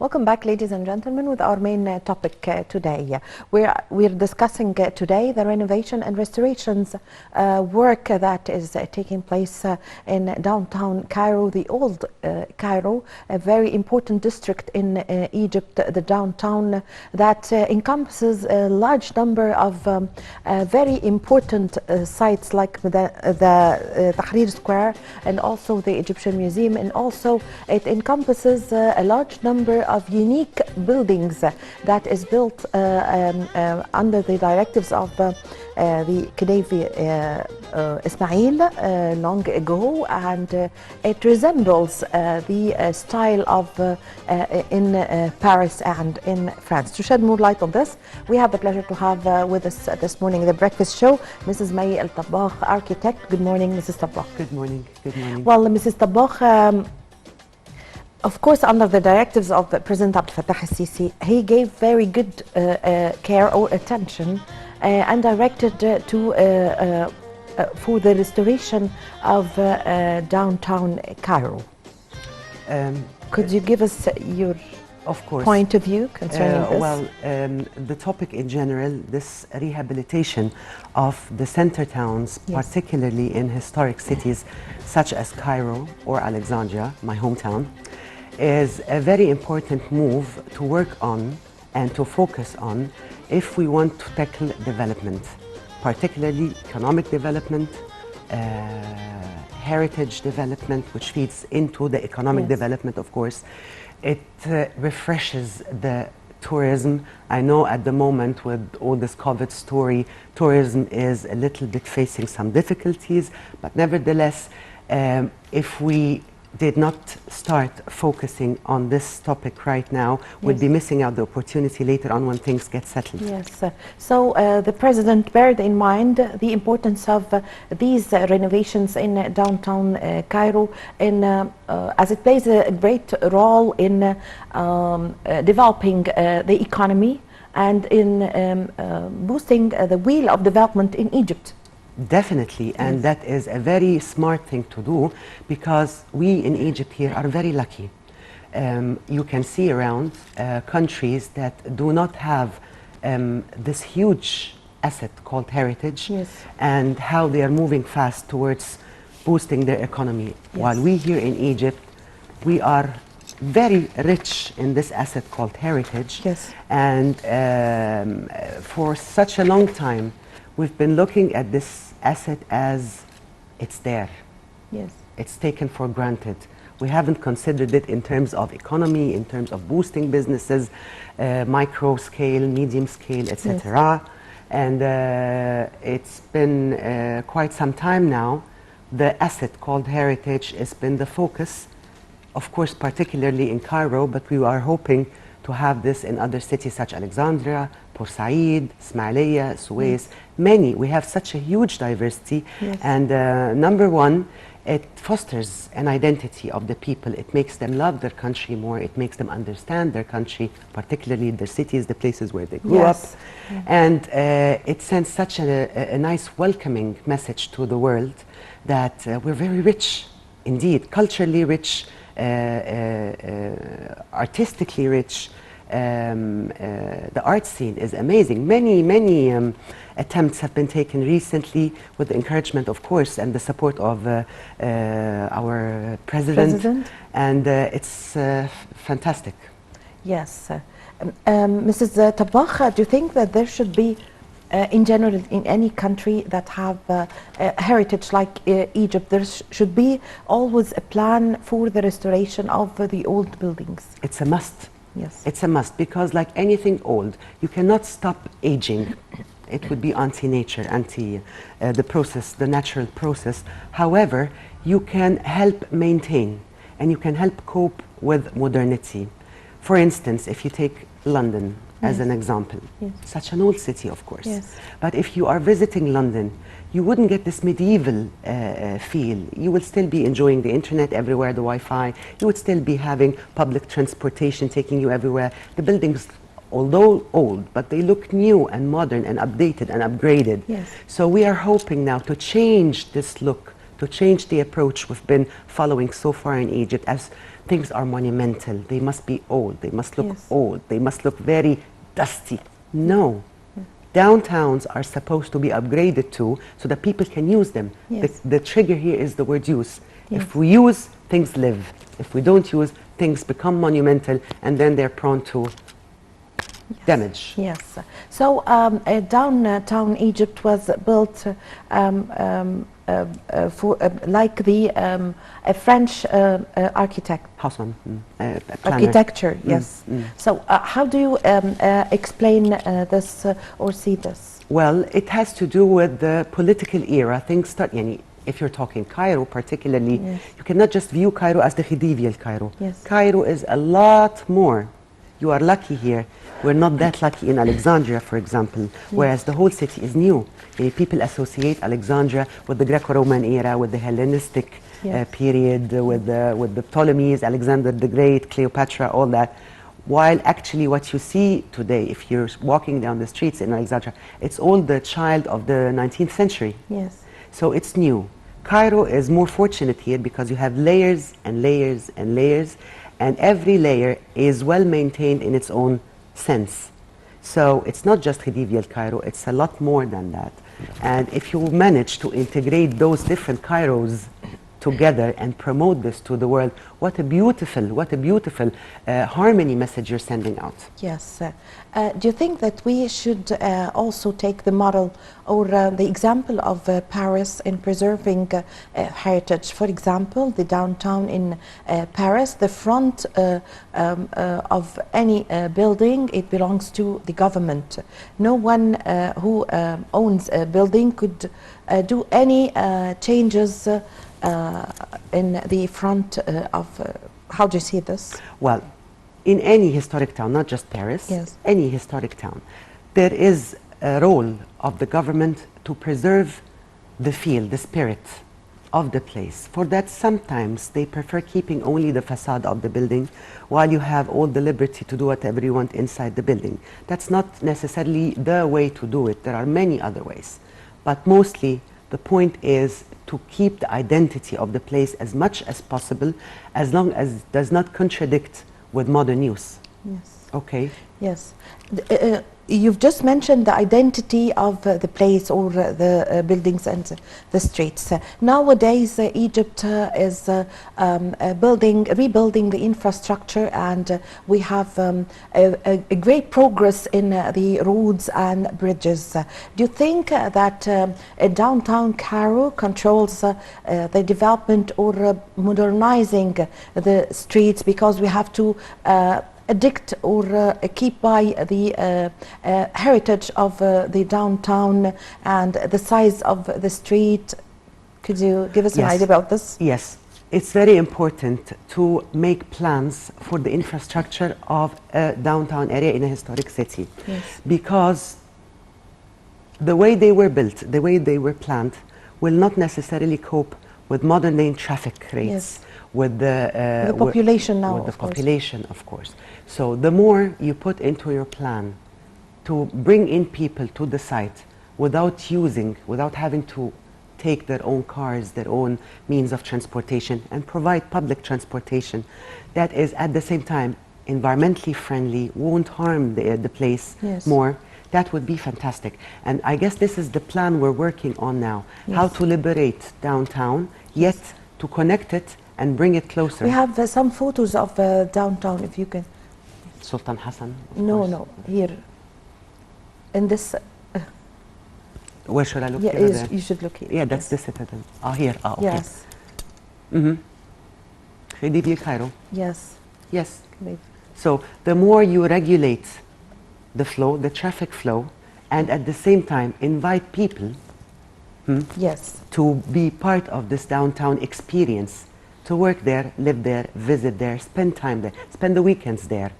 Welcome back, ladies and gentlemen, with our main topic today. We're discussing today the renovation and restorations work that is taking place in downtown Cairo, the old Cairo, a very important district in Egypt, the downtown that encompasses a large number of very important sites like the Tahrir Square and also the Egyptian Museum, and also it encompasses a large number of unique buildings that is built under the directives of the Khedive Ismail long ago, and it resembles the style of in Paris and in France. To shed more light on this, we have the pleasure to have with us this morning the breakfast show Mrs. May El Tabbakh, architect. Good morning, Mrs. Tabbakh. Good morning. Good morning. Well, Mrs. Tabbakh, of course, under the directives of President Abdel Fattah al-Sisi, he gave very good care or attention and directed for the restoration of downtown Cairo. Could you give us your point of view concerning this? Well, the topic in general, this rehabilitation of the center towns, yes, particularly in historic cities such as Cairo or Alexandria, my hometown, is a very important move to work on and to focus on if we want to tackle development, particularly economic development, heritage development, which feeds into the economic yes, development, of course. It refreshes the tourism. I know at the moment with all this COVID story, tourism is a little bit facing some difficulties, but nevertheless, if we did not start focusing on this topic right now, we'll yes, be missing out the opportunity later on when things get settled. Yes. So the President beared in mind the importance of these renovations in downtown Cairo, as it plays a great role in developing the economy and in boosting the wheel of development in Egypt. Definitely, and yes, that is a very smart thing to do, because we in Egypt here are very lucky. You can see around countries that do not have this huge asset called heritage, yes, and how they are moving fast towards boosting their economy. yes, While we here in Egypt, we are very rich in this asset called heritage, yes, and for such a long time we've been looking at this asset as it's there. yes, It's taken for granted. We haven't considered it in terms of economy, in terms of boosting businesses, micro scale, medium scale, etc. Yes. And it's been quite some time now. The asset called heritage has been the focus, of course, particularly in Cairo, but we are hoping to have this in other cities such as Alexandria, Port Said, Ismailia, Suez, many. We have such a huge diversity, yes, and number one, it fosters an identity of the people. It makes them love their country more. It makes them understand their country, particularly their cities, the places where they grew yes, up. And it sends such a nice welcoming message to the world that we're very rich, indeed, culturally rich, artistically rich. The art scene is amazing. Many attempts have been taken recently with the encouragement, of course, and the support of our president. And it's fantastic. Yes. Mrs. Tabbakh, do you think that there should be, in general, in any country that have heritage like Egypt, there should be always a plan for the restoration of the old buildings? It's a must. Yes. It's a must, because like anything old, you cannot stop aging. It would be anti-nature, anti the process, the natural process. However, you can help maintain and you can help cope with modernity. For instance, if you take London as an example, such an old city, of course. Yes. But if you are visiting London, you wouldn't get this medieval feel. You will still be enjoying the internet everywhere, the Wi-Fi. You would still be having public transportation taking you everywhere. The buildings, although old, but they look new and modern and updated and upgraded. Yes. So we are hoping now to change this look to change the approach we've been following so far in Egypt, as things are monumental, they must be old, they must look old, they must look very dusty. No. Downtowns are supposed to be upgraded too, so that people can use them. The trigger here is the word use. If we use, things live. If we don't use, things become monumental, and then they're prone to damage. Yes. So downtown Egypt was built like the a French architect. Haussmann, Architecture, yes. So how do you explain this or see this? Well, it has to do with the political era. Things start, if you're talking Cairo particularly, you cannot just view Cairo as the Khedivial Cairo. Cairo is a lot more. You are lucky here. We're not that lucky in Alexandria, for example, whereas the whole city is new. People associate Alexandria with the Greco-Roman era, with the Hellenistic period, with the Ptolemies, Alexander the Great, Cleopatra, all that. While actually what you see today, if you're walking down the streets in Alexandria, it's all the child of the 19th century. So it's new. Cairo is more fortunate here because you have layers and layers and layers, and every layer is well maintained in its own sense. So it's not just Khedivial Cairo, it's a lot more than that. And if you manage to integrate those different Cairos together and promote this to the world, what a beautiful harmony message you're sending out. Yes. Do you think that we should also take the model or the example of Paris in preserving heritage? For example, the downtown in Paris, the front of any building, it belongs to the government. No one who owns a building could do any changes in the front of, how do you see this? Well, in any historic town, not just Paris, any historic town, there is a role of the government to preserve the feel, the spirit of the place. For that, sometimes they prefer keeping only the facade of the building, while you have all the liberty to do whatever you want inside the building. That's not necessarily the way to do it. There are many other ways. But mostly, the point is to keep the identity of the place as much as possible, as long as it does not contradict with modern use. Okay? Yes. You've just mentioned the identity of the place or the buildings and the streets. Nowadays, Egypt is rebuilding the infrastructure, and we have a great progress in the roads and bridges. Do you think that downtown Cairo controls the development or modernizing the streets, because we have to addict or keep by the heritage of the downtown and the size of the street? Could you give us an idea about this? Yes, it's very important to make plans for the infrastructure of a downtown area in a historic city. Because the way they were built, the way they were planned, will not necessarily cope with modern day traffic rates. With the population now, with the population, of course. So the more you put into your plan to bring in people to the site without having to take their own cars, their own means of transportation, and provide public transportation that is at the same time environmentally friendly, won't harm the place more, that would be fantastic. And I guess this is the plan we're working on now, how to liberate downtown, yet to connect it and bring it closer. We have some photos of downtown, if you can. Sultan Hassan? No, here. In this. Where should I look? Yeah, you should look here. Yeah, that's the citadel. Here. Okay. Yes. Khedivial Cairo. Yes. Yes. So the more you regulate the flow, the traffic flow, and at the same time invite people to be part of this downtown experience, to work there, live there, visit there, spend time there, spend the weekends there.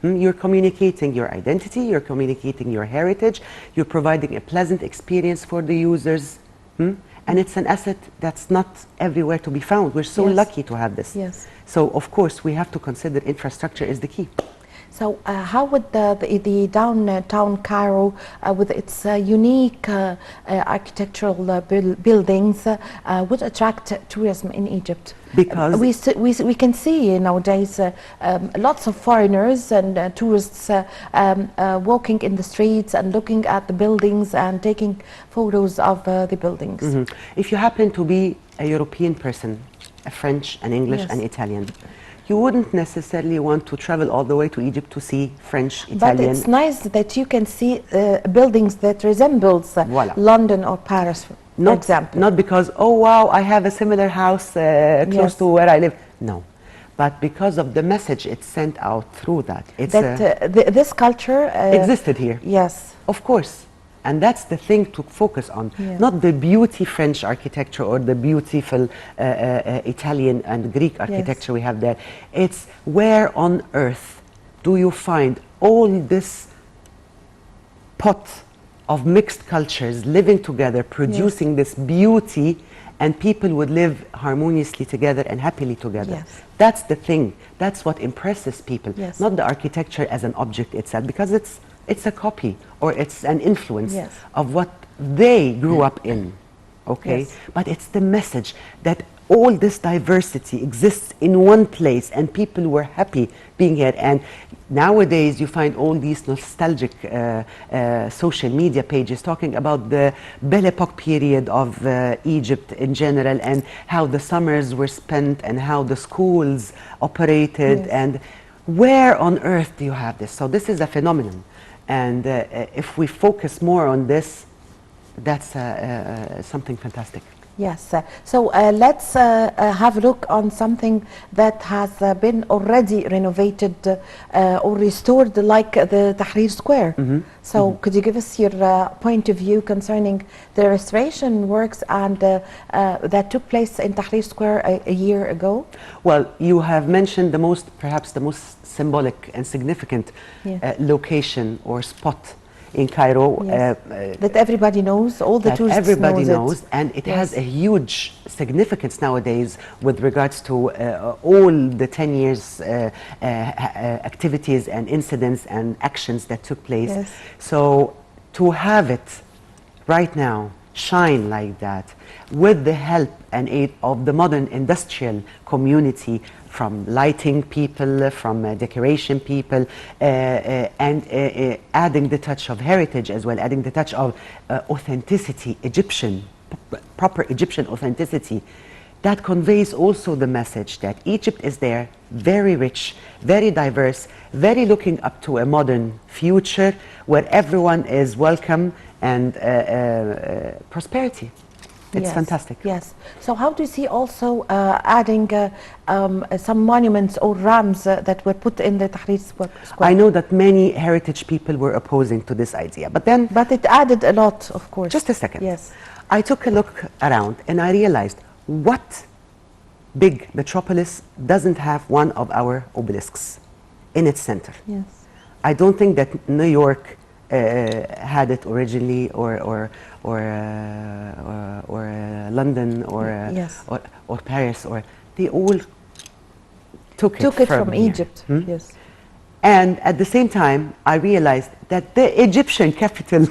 You're communicating your identity, you're communicating your heritage, you're providing a pleasant experience for the users, and it's an asset that's not everywhere to be found. We're so lucky to have this. So of course we have to consider infrastructure is the key. So how would the downtown Cairo, with its unique architectural buildings, would attract tourism in Egypt? Because We can see nowadays lots of foreigners and tourists walking in the streets and looking at the buildings and taking photos of the buildings. if you happen to be a European person, a French, an English, Yes. an Italian, you wouldn't necessarily want to travel all the way to Egypt to see French, But Italian. it's nice that you can see buildings that resembles Voila. London or Paris, for example. Not because, oh wow, I have a similar house close Yes. to where I live. No, but because of the message it's sent out through that. It's That this culture existed here, Yes. of course. And that's the thing to focus on, Yeah. not the beauty French architecture or the beautiful Italian and Greek architecture we have there. It's where on earth do you find all this pot of mixed cultures living together, producing this beauty, and people would live harmoniously together and happily together. Yes. That's the thing. That's what impresses people, Yes. not the architecture as an object itself, because it's a copy or it's an influence Yes. of what they grew up in, okay? Yes. But it's the message that all this diversity exists in one place and people were happy being here. And nowadays you find all these nostalgic social media pages talking about the Belle Epoque period of Egypt in general and how the summers were spent and how the schools operated. Yes. And where on earth do you have this? So this is a phenomenon. And if we focus more on this, that's something fantastic. Yes. So let's have a look on something that has been already renovated or restored, like the Tahrir Square. So could you give us your point of view concerning the restoration works and that took place in Tahrir Square a year ago? Well, you have mentioned perhaps the most symbolic and significant Yes. location or spot in Cairo. Yes. That everybody knows, all the that tourists everybody knows, it. and it has Yes. a huge significance nowadays with regards to all the 10 years activities and incidents and actions that took place. Yes. So to have it right now shine like that with the help and aid of the modern industrial community, from lighting people, from decoration people, and adding the touch of heritage as well, adding the touch of authenticity, proper Egyptian authenticity. That conveys also the message that Egypt is there, very rich, very diverse, very looking up to a modern future where everyone is welcome and prosperity. It's Yes, fantastic. Yes. So how do you see also adding some monuments or ramps that were put in the Tahrir Square? I know that many heritage people were opposing to this idea, but then But it added a lot, of course. just a second. Yes. I took a look around and I realized what big metropolis doesn't have one of our obelisks in its center. Yes. I don't think that New York had it originally, or London, Yes. or Paris, or they all took Took it from here. Egypt. Yes. And at the same time, I realized that the Egyptian capital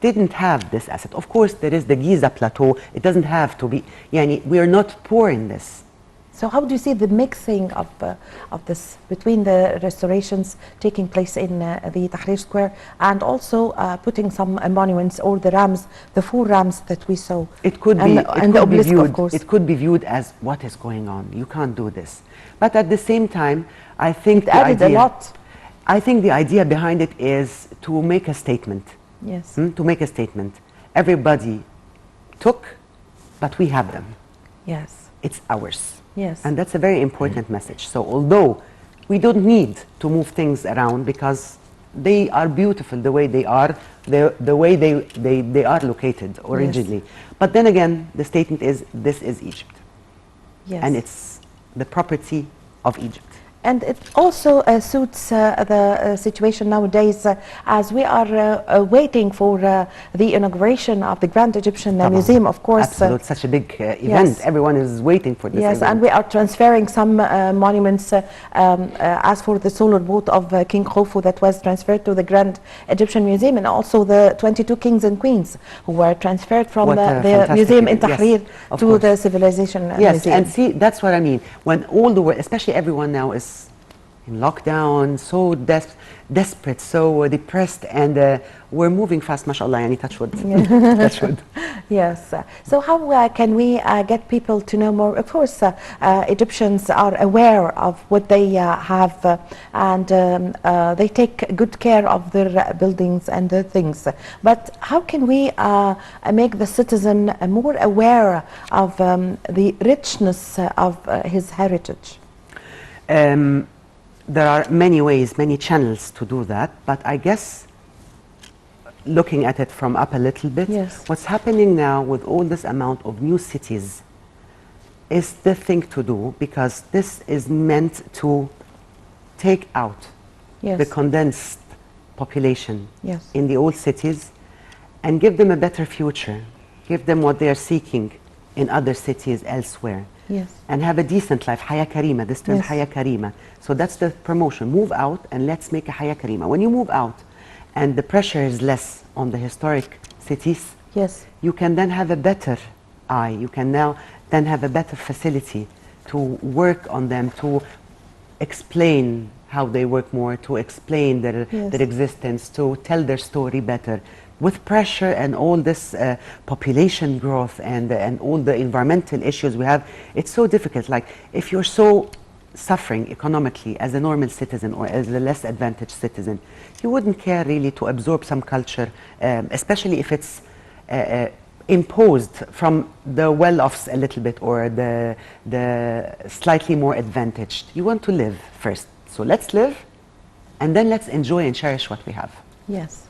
didn't have this asset. Of course, there is the Giza plateau. It doesn't have to be. Yani, we are not poor in this. So how do you see the mixing of this between the restorations taking place in the Tahrir Square and also putting some monuments or the rams, the 4 rams that we saw? It could and be, the, and the obelisk, of course. It could be viewed as what is going on. You can't do this. But at the same time, I think It added a lot. I think the idea behind it is to make a statement. Yes. To make a statement. Everybody took, but we have them. Yes. It's ours. Yes. And that's a very important message. So although we don't need to move things around because they are beautiful the way they are, the way they are located originally. But then again, the statement is, this is Egypt. Yes. And it's the property of Egypt. And it also suits the situation nowadays as we are waiting for the inauguration of the Grand Egyptian Museum, of course. Absolutely, such a big event. Yes. Everyone is waiting for this Yes, event. and we are transferring some monuments as for the solar boat of King Khufu that was transferred to the Grand Egyptian Museum, and also the 22 kings and queens who were transferred from the museum in Tahrir to the Civilization Museum. Yes, and see, that's what I mean. When all the world, especially everyone now is in lockdown, so desperate, so depressed, and we're moving fast, mashallah, yani touch wood. Touch wood. Yes. So how can we get people to know more? Of course, Egyptians are aware of what they have, and they take good care of their buildings and their things. But how can we make the citizen more aware of the richness of his heritage? There are many ways, many channels to do that, but I guess looking at it from up a little bit, yes. What's happening now with all this amount of new cities is the thing to do, because this is meant to take out yes. the condensed population yes. in the old cities and give them a better future, give them what they are seeking in other cities elsewhere. Yes. And have a decent life, Haya Karima, this term yes. Haya Karima. So that's the promotion, move out and let's make a Haya Karima. When you move out and the pressure is less on the historic cities, yes. you can then have a better eye, you can now then have a better facility to work on them, to explain how they work more, to explain their, yes. their existence, to tell their story better. With pressure and all this population growth and all the environmental issues we have, it's so difficult. Like, if you're so suffering economically as a normal citizen or as a less advantaged citizen, you wouldn't care really to absorb some culture, especially if it's imposed from the well-offs a little bit or the slightly more advantaged. You want to live first. So let's live, and then let's enjoy and cherish what we have. Yes.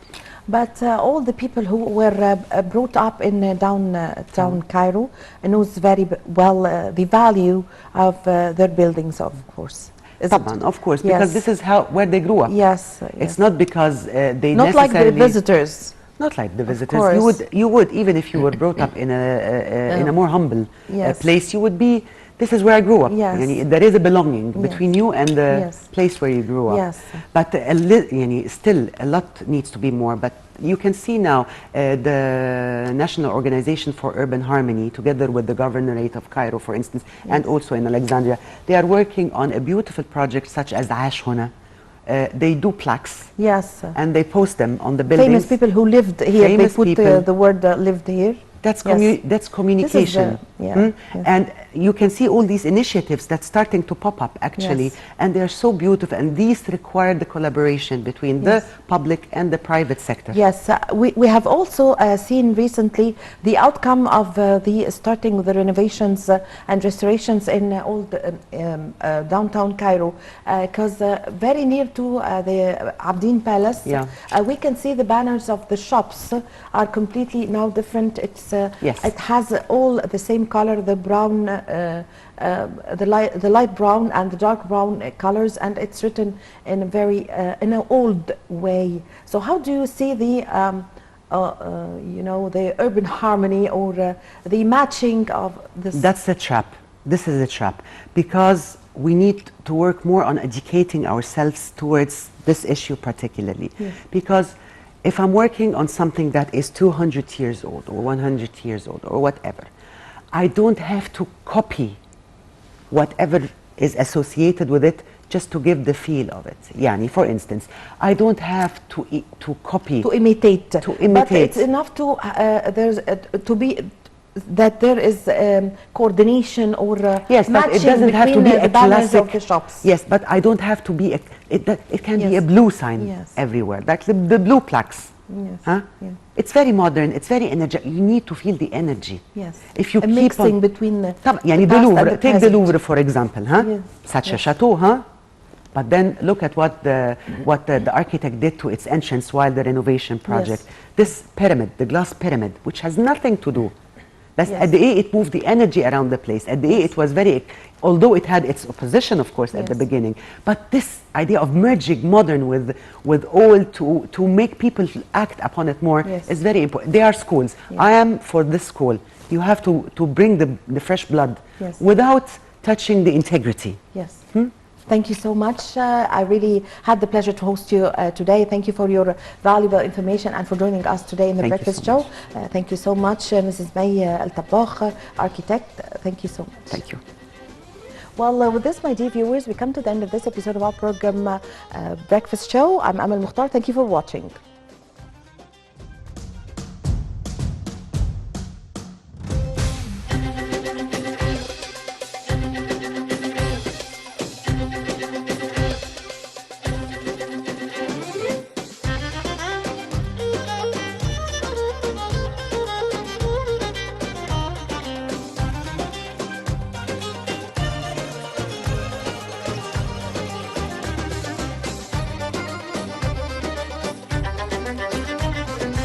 But all the people who were brought up in downtown Cairo knows very well the value of their buildings, of course. Tabbakh, of course, yes. because this is where they grew up. Yes. It's not because they not like the visitors. Not like the visitors. You would even if you were brought up in a more humble yes. place, you would be. This is where I grew up. Yes. There is a belonging yes. between you and the yes. place where you grew up. Yes. But still, a lot needs to be more. But you can see now the National Organization for Urban Harmony, together with the Governorate of Cairo, for instance, yes. and also in Alexandria, they are working on a beautiful project such as Aish Huna. They do plaques. Yes. And they post them on the buildings. Famous people who lived here. Famous they put the word lived here. That's, yes. that's communication. Yes. And you can see all these initiatives that's starting to pop up, actually, yes. and they're so beautiful, and these require the collaboration between yes. the public and the private sector. Yes, we have also seen recently the outcome of the starting with the renovations and restorations in old downtown Cairo, because very near to the Abdin Palace, yeah. We can see the banners of the shops are completely now different. It's yes. it has all the same color, the brown, the light brown and the dark brown colors, and it's written in a very in an old way. So how do you see the you know, the urban harmony or the matching of this? That's a trap. This is a trap, because we need to work more on educating ourselves towards this issue particularly. Yes. Because if I'm working on something that is 200 years old or 100 years old or whatever, I don't have to copy whatever is associated with it just to give the feel of it. Yani, for instance, I don't have to copy. To imitate. To imitate. But it's enough to, there's to be, that there is coordination or yes, but it doesn't have to be a classic of the shops. Yes, but I don't have to be it can yes. be a blue sign yes. everywhere, like the blue plaques. Yes. Huh? Yeah. It's very modern, it's very energetic. You need to feel the energy. Yes. If you a keep mixing on between the يعني past the Louvre, and the take the present. Louvre for example, huh? Yes. Such yes. a chateau, huh? But then look at what the architect did to its entrance while the renovation project. Yes. This pyramid, the glass pyramid, which has nothing to do That's Yes. at the it moved the energy around the place. At the it was very, although it had its opposition, of course, at the Yes. beginning. But this idea of merging modern with old to make people act upon it more Yes. is very important. They are schools. Yes. I am for this school. You have to bring the fresh blood Yes. without touching the integrity. Yes. Thank you so much. I really had the pleasure to host you today. Thank you for your valuable information and for joining us today in the Thank you Breakfast so Show. Thank you so much, Mrs. May Tabbakh, architect. Thank you so much. Thank you. Well, with this, my dear viewers, we come to the end of this episode of our program Breakfast Show. I'm Amal Mukhtar. Thank you for watching.